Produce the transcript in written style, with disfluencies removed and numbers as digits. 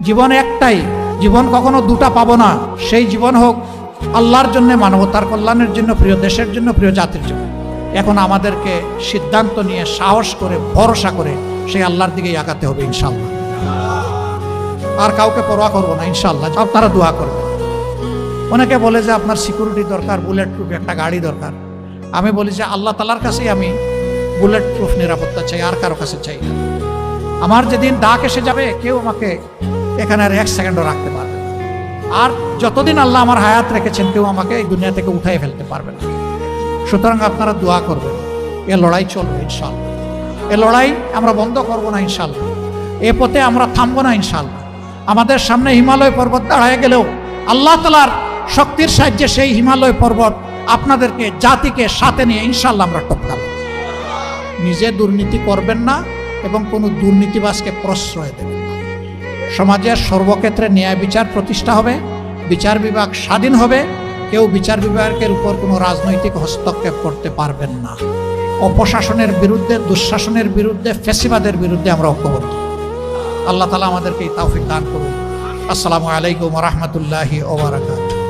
জীবন একটাই, জীবন কখনো দুটা পাবো না। সেই জীবন হোক আল্লাহর জন্য, মানবতার কল্যাণের জন্য, প্রিয় দেশের জন্য, প্রিয় জাতির জন্য। এখন আমাদেরকে সিদ্ধান্ত নিয়ে সাহস করে ভরসা করে সেই আল্লাহর দিকেই আগাতে হবে ইনশাআল্লাহ। আর কাউকে পরোয়া করবো না ইনশাআল্লাহ। আপনারা দোয়া করবেন। অনেকে বলে যে আপনার সিকিউরিটি দরকার, বুলেট প্রুফ একটা গাড়ি দরকার। আমি বলি যে আল্লাহ তাআলার কাছেই আমি বুলেট প্রুফ নিরাপত্তা চাই, আর কারো কাছে চাই না। আমার যেদিন ডাক এসে যাবে কেউ আমাকে এখানে আর এক সেকেন্ডও রাখতে পারবে না। আর যতদিন আল্লাহ আমার হায়াত রেখেছেন কেউ আমাকে এই দুনিয়া থেকে উঠাই ফেলতে পারবে না। সুতরাং আপনারা দোয়া করবেন, এ লড়াই চলবে ইনশাআল্লাহ। এ লড়াই আমরা বন্ধ করব না ইনশাআল্লাহ। এ পথে আমরা থামবো না ইনশাআল্লাহ। আমাদের সামনে হিমালয় পর্বত দাঁড়ায় গেলেও আল্লাহ তাআলার শক্তির সাহায্যে সেই হিমালয় পর্বত আপনাদেরকে, জাতিকে সাথে নিয়ে ইনশাআল্লাহ আমরা টপকাব। নিজে দুর্নীতি করবেন না এবং কোনো দুর্নীতিবাজকে প্রশ্রয় দেবেন না। সমাজের সর্বক্ষেত্রে ন্যায় বিচার প্রতিষ্ঠা হবে, বিচার বিভাগ স্বাধীন হবে। কেউ বিচার বিভাগের উপর কোনো রাজনৈতিক হস্তক্ষেপ করতে পারবেন না। অপশাসনের বিরুদ্ধে, দুঃশাসনের বিরুদ্ধে, ফ্যাসিবাদের বিরুদ্ধে আমরা ঐক্যবদ্ধ। আল্লাহ তাআলা আমাদেরকে এই তৌফিক দান করুন। আসসালামু আলাইকুম ওয়া রাহমাতুল্লাহি ওয়া বারাকাতুহু।